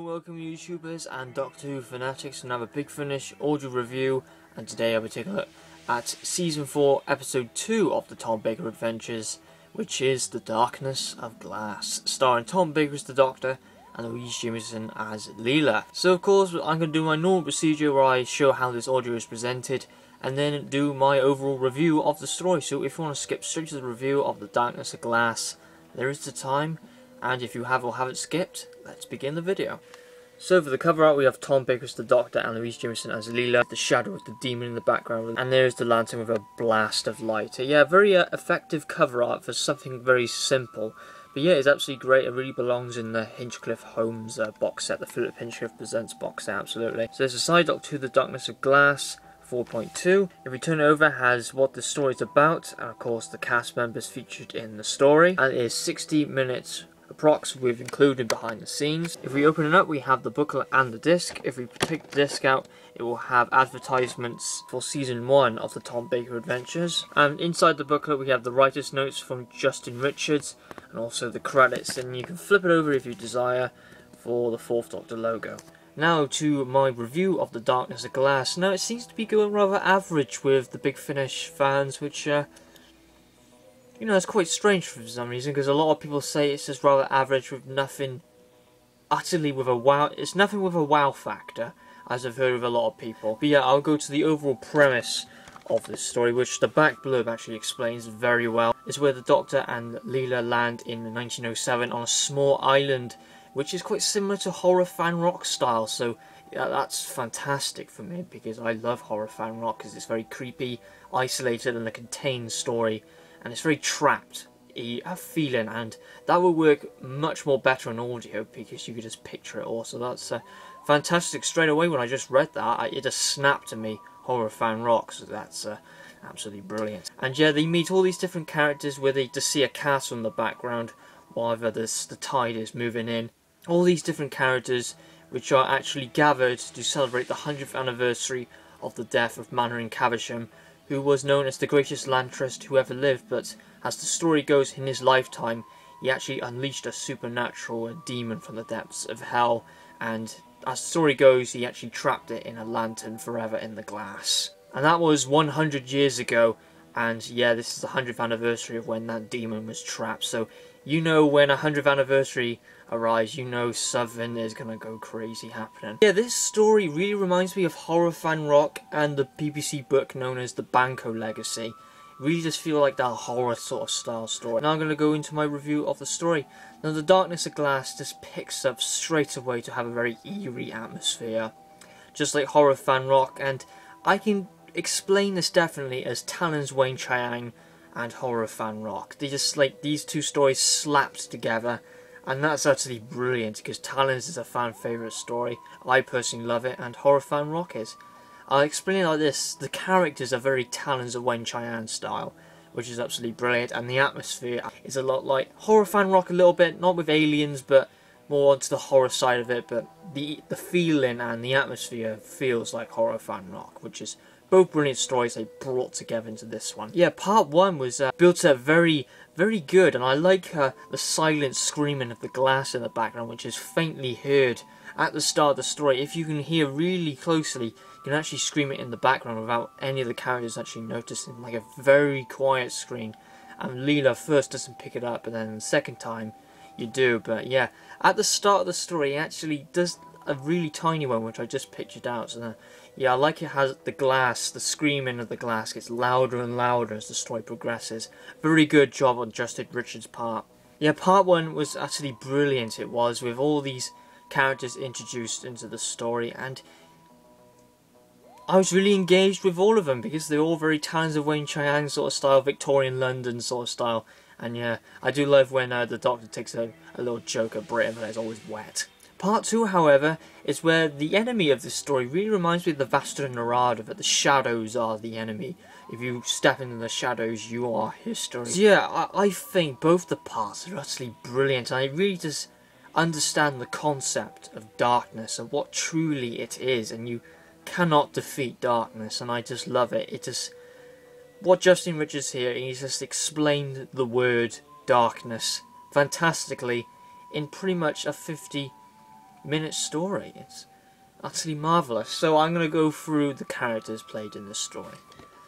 welcome YouTubers and Doctor Who fanatics to another Big Finish audio review, and today I'll be taking a look at Season 4 Episode 2 of the Tom Baker Adventures, which is The Darkness of Glass, starring Tom Baker as the Doctor and Louise Jameson as Leela. So of course I'm going to do my normal procedure where I show how this audio is presented and then do my overall review of the story. So if you want to skip straight to the review of The Darkness of Glass, there is the time. And if you have or haven't skipped, let's begin the video. So for the cover art we have Tom Baker as the Doctor and Louise Jameson as Leela, the shadow of the demon in the background, and there's the lantern with a blast of light. Yeah, very effective cover art for something very simple. But yeah, it's absolutely great. It really belongs in the Hinchcliffe Holmes box set, the Philip Hinchcliffe Presents box set, absolutely. So there's a side doc to The Darkness of Glass 4.2. If we turn it over, it has what the story is about, and of course the cast members featured in the story, and it is 60 minutes approx with included behind the scenes. If we open it up, we have the booklet and the disc. If we take the disc out, it will have advertisements for Season 1 of the Tom Baker Adventures. And inside the booklet we have the writer's notes from Justin Richards and also the credits, and you can flip it over if you desire for the 4th Doctor logo. Now to my review of The Darkness of Glass. Now it seems to be going rather average with the Big Finish fans, which you know, it's quite strange for some reason, because a lot of people say it's just rather average with nothing utterly with a wow. It's nothing with a wow factor, as I've heard of a lot of people. But yeah, I'll go to the overall premise of this story, which the back blurb actually explains very well. It's where the Doctor and Leela land in 1907 on a small island, which is quite similar to horror fan rock style. So yeah, that's fantastic for me, because I love horror fan rock, because it's very creepy, isolated, and a contained story. And it's very trapped, a feeling, and that will work much more better on audio because you could just picture it all. So that's fantastic. Straight away when I just read that, it just snapped to me, horror fan rock, so that's absolutely brilliant. And yeah, they meet all these different characters where they just see a castle in the background while the tide is moving in. All these different characters which are actually gathered to celebrate the 100th anniversary of the death of Mannering Caversham, who was known as the greatest Lanternist who ever lived, but as the story goes, in his lifetime he actually unleashed a supernatural demon from the depths of hell, and as the story goes, he actually trapped it in a lantern forever in the glass. And that was 100 years ago, and yeah, this is the 100th anniversary of when that demon was trapped. So you know, when a 100th anniversary arrives, you know something is gonna go crazy happening. Yeah, this story really reminds me of horror fan rock and the BBC book known as The Banco Legacy. It really just feel like that horror sort of style story. Now I'm gonna go into my review of the story. Now The Darkness of Glass just picks up straight away to have a very eerie atmosphere, just like horror fan rock, and I can explain this definitely as Talon's Wayne Chiang and horror fan rock. They just like these two stories slapped together, and that's actually brilliant because Talon's is a fan favourite story. I personally love it, and horror fan rock is. I'll explain it like this: the characters are very Talon's of Wayne Chiang style, which is absolutely brilliant, and the atmosphere is a lot like horror fan rock a little bit, not with aliens, but more onto the horror side of it. But the feeling and the atmosphere feels like horror fan rock, which is both brilliant stories they brought together into this one. Yeah, part 1 was built up very, very good, and I like the silent screaming of the glass in the background, which is faintly heard at the start of the story. If you can hear really closely, you can actually scream it in the background without any of the characters actually noticing, like a very quiet scream. And Leela first doesn't pick it up, and then the second time you do. But yeah, at the start of the story, it actually does a really tiny one, which I just pictured out. So yeah, I like it has the glass, the screaming of the glass gets louder and louder as the story progresses. Very good job on Justin Richards' part. Yeah, part 1 was actually brilliant, it was, with all these characters introduced into the story, and I was really engaged with all of them because they're all very Talons of Wayne Chiang sort of style, Victorian London sort of style. And yeah, I do love when the Doctor takes a little joke at Britain, but it's always wet. Part 2, however, is where the enemy of this story really reminds me of the Vasta Narada, that the shadows are the enemy. If you step into the shadows, you are history. So yeah, I think both the parts are utterly brilliant. I really just understand the concept of darkness and what truly it is, and you cannot defeat darkness, and I just love it. It just, what Justin Richards here, he's just explained the word darkness fantastically in pretty much a 50 minute story. It's utterly marvellous. So I'm going to go through the characters played in this story.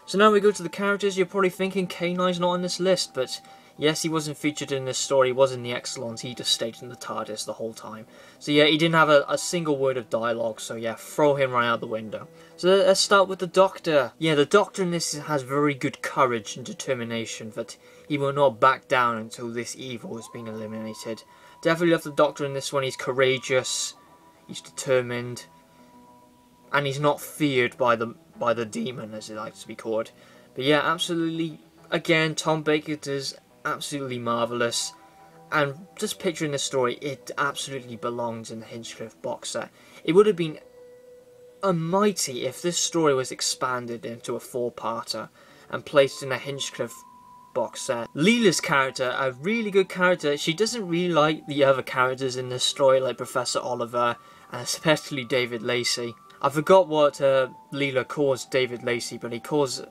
So now we go to the characters. You're probably thinking K9's not on this list, but yes, he wasn't featured in this story. He was in the Excellons. He just stayed in the TARDIS the whole time. So yeah, he didn't have a single word of dialogue, so yeah, throw him right out the window. So let's start with the Doctor. Yeah, the Doctor in this has very good courage and determination, that he will not back down until this evil has been eliminated. Definitely love the Doctor in this one. He's courageous, he's determined, and he's not feared by the demon, as it likes to be called. But yeah, absolutely, again, Tom Baker does absolutely marvellous. And just picturing this story, it absolutely belongs in the Hinchcliffe box set. It would have been almighty if this story was expanded into a 4-parter and placed in a Hinchcliffe box set. Leela's character, a really good character. She doesn't really like the other characters in this story, like Professor Oliver and especially David Lacey. I forgot what Leela calls David Lacey, but he calls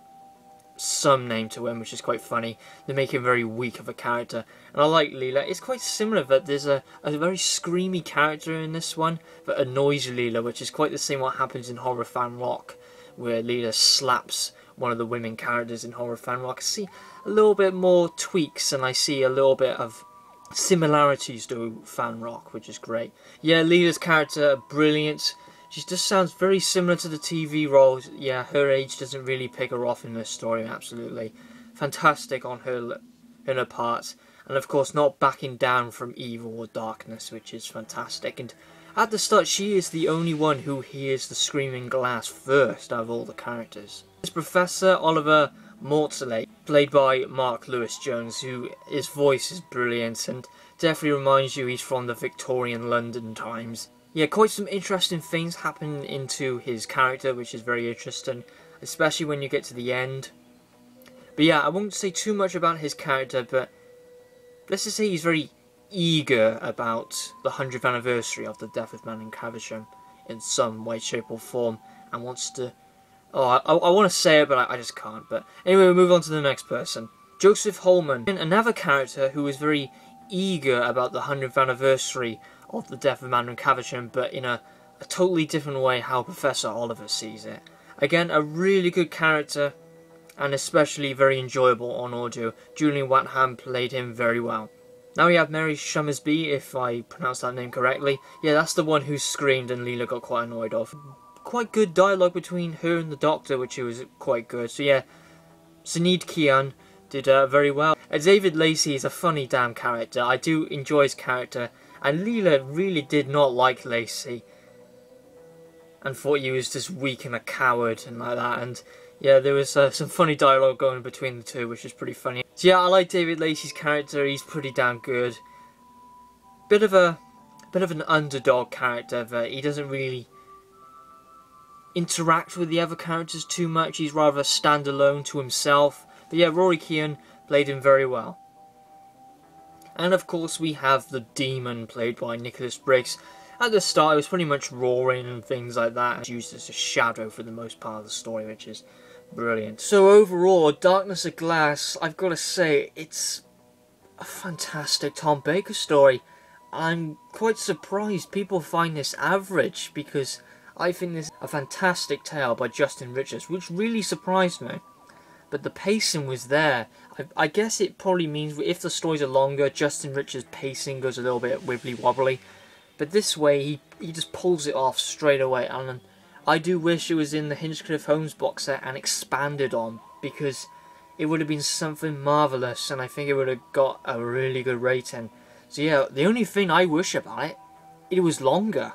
some name to him, which is quite funny. They make him very weak of a character. And I like Leela. It's quite similar that there's a very screamy character in this one that annoys Leela, which is quite the same what happens in Horror Fan Rock, where Leela slaps one of the women characters in Horror Fan Rock. I see a little bit more tweaks, and I see a little bit of similarities to Fan Rock, which is great. Yeah, Leela's character, brilliant. She just sounds very similar to the TV role. Yeah, her age doesn't really pick her off in this story, absolutely. Fantastic on her part. And of course, not backing down from evil or darkness, which is fantastic. And at the start, she is the only one who hears the screaming glass first out of all the characters. This Professor Oliver Mortlake, played by Mark Lewis-Jones, who his voice is brilliant and definitely reminds you he's from the Victorian London times. Yeah, quite some interesting things happen into his character, which is very interesting, especially when you get to the end. But yeah, I won't say too much about his character, but let's just say he's very eager about the 100th anniversary of the death of Mannering Caversham in some way, shape or form, and wants to... Oh, I want to say it, but I just can't. But anyway, we'll move on to the next person. Joseph Holman, another character who is very eager about the 100th anniversary of the death of Mannering Caversham, but in a totally different way how Professor Oliver sees it. Again, a really good character, and especially very enjoyable on audio. Julian Wattham played him very well. Now we have Mary Shummersby, if I pronounce that name correctly. Yeah, that's the one who screamed and Leela got quite annoyed of. Quite good dialogue between her and the Doctor, which was quite good. So yeah, Sinead Kian did very well. David Lacey is a funny damn character. I do enjoy his character. And Leela really did not like Lacey and thought he was just weak and a coward and like that. And yeah, there was some funny dialogue going between the two, which was pretty funny. So yeah, I like David Lacey's character. He's pretty damn good. Bit of an underdog character, but he doesn't really interact with the other characters too much. He's rather standalone to himself. But yeah, Rory Keane played him very well. And of course we have the demon played by Nicholas Briggs. At the start it was pretty much roaring and things like that. It's used as a shadow for the most part of the story, which is brilliant. So overall, Darkness of Glass, I've got to say, it's a fantastic Tom Baker story. I'm quite surprised people find this average, because I think this is a fantastic tale by Justin Richards, which really surprised me. But the pacing was there. I guess it probably means if the stories are longer, Justin Richards' pacing goes a little bit wibbly-wobbly. But this way, he just pulls it off straight away. And I do wish it was in the Hinchcliffe Holmes box set and expanded on, because it would have been something marvellous, and I think it would have got a really good rating. So yeah, the only thing I wish about it was longer.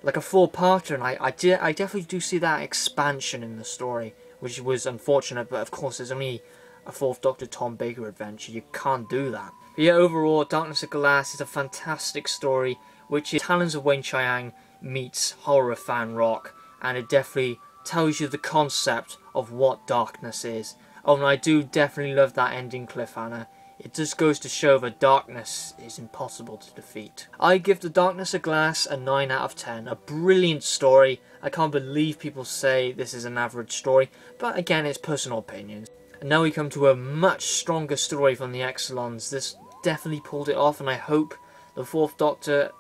Like a 4-parter, and I definitely do see that expansion in the story, which was unfortunate, but of course there's only a 4th Doctor Tom Baker adventure, you can't do that. But yeah, overall, Darkness of Glass is a fantastic story, which is Talons of Weng-Chiang meets Horror Fan Rock, and it definitely tells you the concept of what darkness is. Oh, and I do definitely love that ending cliffhanger. It just goes to show that darkness is impossible to defeat. I give The Darkness of Glass a 9 out of 10. A brilliant story. I can't believe people say this is an average story, but again, it's personal opinions. And now we come to a much stronger story from the Excellons. This definitely pulled it off, and I hope the 4th Doctor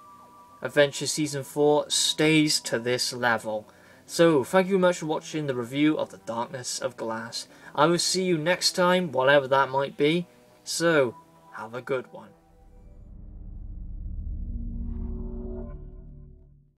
Adventure Season 4 stays to this level. So, thank you very much for watching the review of The Darkness of Glass. I will see you next time, whatever that might be. So, have a good one.